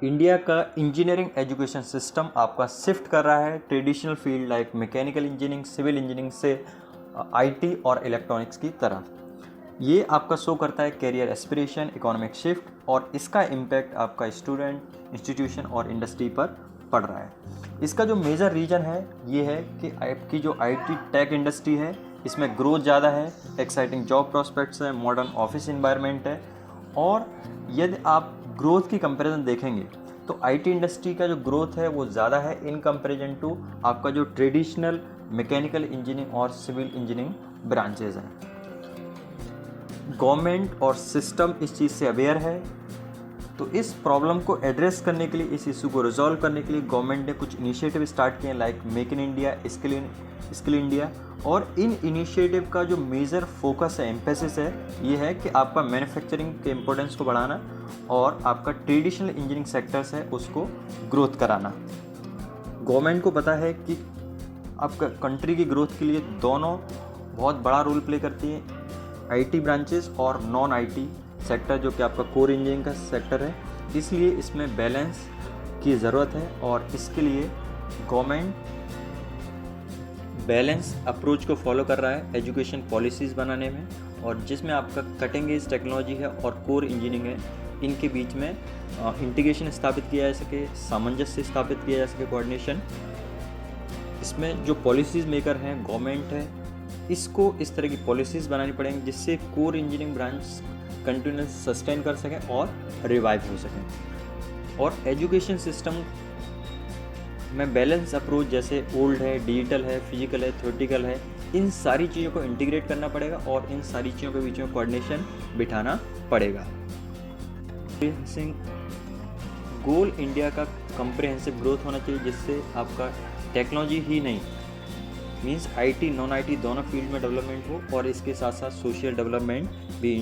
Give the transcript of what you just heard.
India का engineering education system आपका shift कर रहा है traditional field like mechanical engineering, civil engineering से आईटी और इलेक्ट्रॉनिक्स की तरफ। ये आपका शो करता है कैरियर एस्पिरेशन, इकोनॉमिक शिफ्ट और इसका इम्पैक्ट आपका स्टूडेंट, इंस्टीट्यूशन और इंडस्ट्री पर पड़ रहा है। इसका जो मेजर रीज़न है ये है कि आपकी जो आईटी टेक इंडस्ट्री है इसमें ग्रोथ ज़्यादा है, एक्साइटिंग जॉब प्रोस्पेक्ट्स है, मॉडर्न ऑफिस इन्वायरमेंट है। और यदि आप ग्रोथ की कंपैरिजन देखेंगे तो आईटी इंडस्ट्री का जो ग्रोथ है वो ज़्यादा है इन कंपैरिजन टू आपका जो ट्रेडिशनल मैकेनिकल इंजीनियरिंग और सिविल इंजीनियरिंग ब्रांचेज हैं। गवर्नमेंट और सिस्टम इस चीज़ से अवेयर है, तो इस प्रॉब्लम को एड्रेस करने के लिए, इस इशू को रिजॉल्व करने के लिए गवर्नमेंट ने कुछ इनिशिएटिव स्टार्ट किए हैं like make in India, skill India. और इन इनिशिएटिव का जो मेजर फोकस है, एम्फेसिस है, ये है कि आपका मैन्युफैक्चरिंग के इम्पोर्टेंस को बढ़ाना और आपका ट्रेडिशनल इंजीनियरिंग सेक्टर्स है उसको ग्रोथ कराना। गवर्नमेंट को पता है कि आपका कंट्री की ग्रोथ के लिए दोनों बहुत बड़ा रोल प्ले करती है, आईटी ब्रांचेस और नॉन आईटी सेक्टर जो कि आपका कोर इंजीनियरिंग का सेक्टर है। इसलिए इसमें बैलेंस की ज़रूरत है और इसके लिए गवर्नमेंट बैलेंस अप्रोच को फॉलो कर रहा है एजुकेशन पॉलिसीज़ बनाने में, और जिसमें आपका कटिंग एज टेक्नोलॉजी है और कोर इंजीनियरिंग है, इनके बीच में इंटीग्रेशन स्थापित किया जा सके, सामंजस्य स्थापित किया जा सके, कोऑर्डिनेशन। इसमें जो पॉलिसीज़ मेकर हैं गवर्नमेंट है, इसको इस तरह की पॉलिसीज़ बनानी पड़ेंगी जिससे core engineering branch continuous sustain कर सकें और रिवाइव हो सकें। और एजुकेशन सिस्टम में बैलेंस अप्रोच जैसे ओल्ड है, डिजिटल है, फिजिकल है, थ्योरेटिकल है, इन सारी चीज़ों को इंटीग्रेट करना पड़ेगा और इन सारी चीज़ों के बीच में कोऑर्डिनेशन बिठाना पड़ेगा। गोल इंडिया का कंप्रिहेंसिव ग्रोथ होना चाहिए जिससे आपका टेक्नोलॉजी ही नहीं मीन्स आईटी नॉन आईटी दोनों फील्ड में डेवलपमेंट हो और इसके साथ साथ सोशल डेवलपमेंट भी